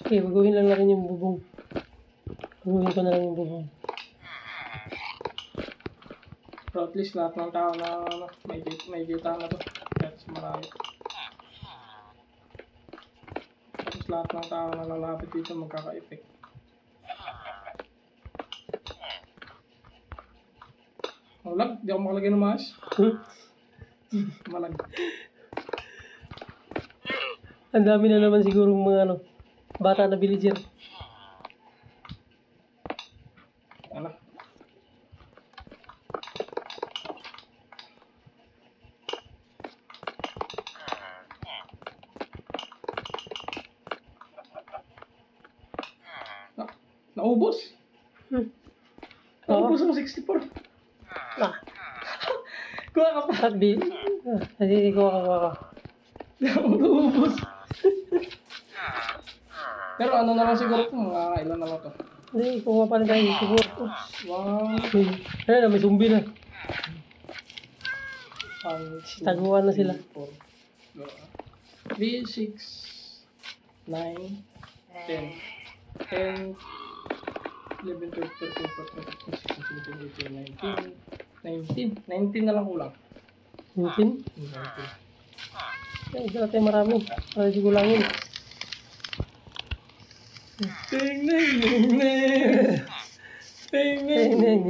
Okay, baguhin lang natin yung bubong. Baguhin ko na lang yung bubong. Pero at least lahat ng tao na may kita na to. Kahit marami. Tapos lahat ng tao na lalapit dito magkaka-effect. Malag, di ako makalagay ng maas. Malag. Ang dami na naman siguro mga bata na villager. Ano? Naubos? Naubos ang 64. Kuha ka pa. Sabi, hindi ko ka. Naubos. Pero ano na lang siguro ito, mga ilan na lang ito. Hindi, kuha pa rin tayo siguro. Wow. Ayun na, may zombie na. 1, 2, Taguan na sila. 3, 6, 9, 10, 10, 11, 12, 13, 14, 15, 16, 17, 18, 19 na lang kulang. 19? 19. Ay, ito natin marami. Para di kulangin. Ting, ning, ning, ning. Ting, ning, ning,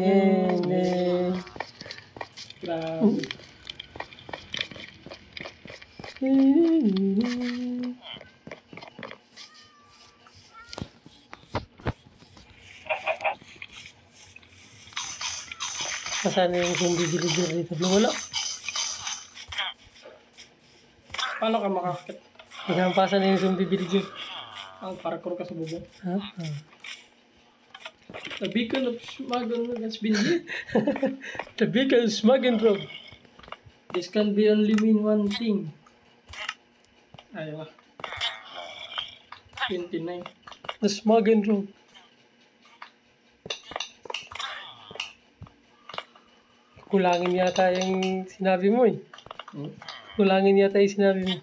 ning. Grabe. Nasaan na yung zombie villager dito? Nawala. Paano ka makakit? Naghampasan na yung zombie villager. Ang parkour ka sa bubong. Ha? The beacon of Smagon has been lit. The beacon smug and rob. This can be only mean one thing. Ayun na. 29. The smug and rob. Kulangin yata yung sinabi mo eh. Kulangin yata yung sinabi mo.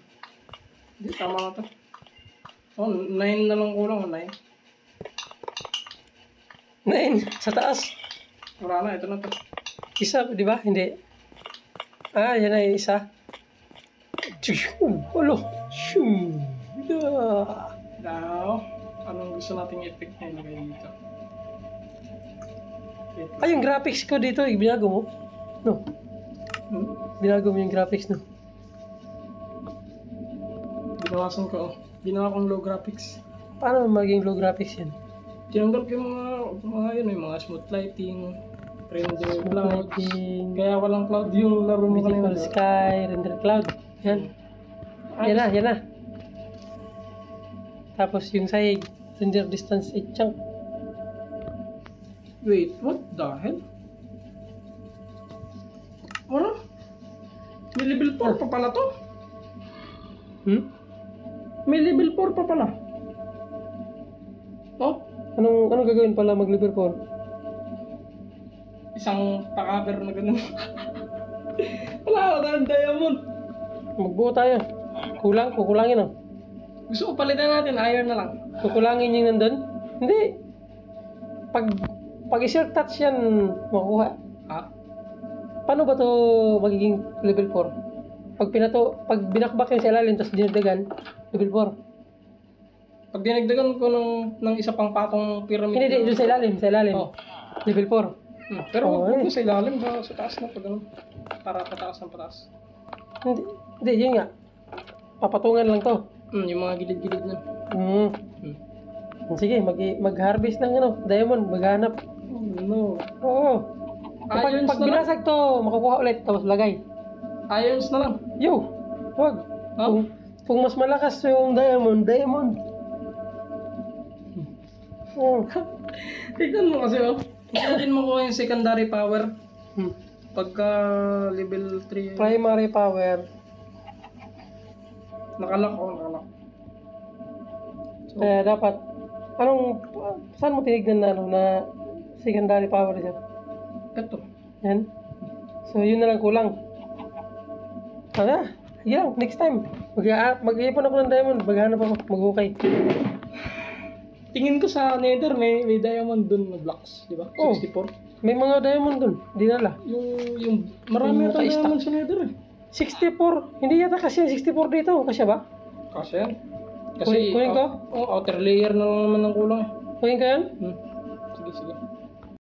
Hindi, tama na to. Oh, 9 na lang kulang. 9. 9, sa taas. Wala na, ito na to. Isa, di ba? Hindi. Ah, yan na yung isa. Shoo! Walo! Shoo! Yeah! Now, anong gusto nating effect na ilagay dito? Ay, yung graphics ko dito, binago mo? No. Binago mo yung graphics, no? Binawasan ko, oh. Ginawa kong low graphics. Paano maging low graphics yan? Tinanggal ko yung mga yun, yung mga smooth lighting, render cloud. Lighting, Kaya walang cloud yung laro mo beautiful kanina. sky, render cloud. Yan. Yan na, yan na. Tapos yung sahig, render distance 8 chunk. Wait, what the hell? Ano? May level 4 pa pala to? May level 4 pa pala. Oh? Anong gagawin pala mag-level 4? Isang pakaper na ganun. Wala ka ng diamond. Magbuo tayo. Kukulangin ah. Gusto ko palitan natin, iron na lang. Kukulangin yung nandun? Hindi. Pag i-short touch yan, makuha. Ha? Paano ba to magiging level 4? Pag binakbak yung sa ilalim, tapos dinagdagan, level 4. Pag dinagdagan ko ng isa pang patong pyramid. Hindi, doon sa ilalim. Oh. Level 4. Pero Oh, huwag ko sa ilalim, sa taas na pag ganun. Para pataas ng pataas. Hindi, yun nga. Papatungan lang to. Yung mga gilid-gilid na. Sige, mag-harvest ng diamond, maghanap. No. Oo. Pag Irons na lang. binasag to, makukuha ulit, tapos lagay. Irons na lang. Yo! Wag. Oh? Kung mas malakas yung diamond. Oh. Tignan mo kasi, oh. Hindi mo ko yung secondary power. Pagka level 3. Primary power. Nakalak. So, Kaya dapat, saan mo tinignan na secondary power siya? ito. Yan. So, yun na lang kulang. Yan, next time. Mag-iipon ako ng diamond, maghanap ako, mag-ukay. tingin ko sa Nether may diamond dun na blocks, di ba? Oh. 64. May mga diamond dun. Dinala. Yung marami Yung ata naka-stack. diamond sa Nether eh. 64. Hindi yata kasi yan 64 dito. Kasi ba? Kasi yan. Kasi Kunin ko? outer layer na lang naman ng kulang eh. Kunin ka yan? Sige, sige.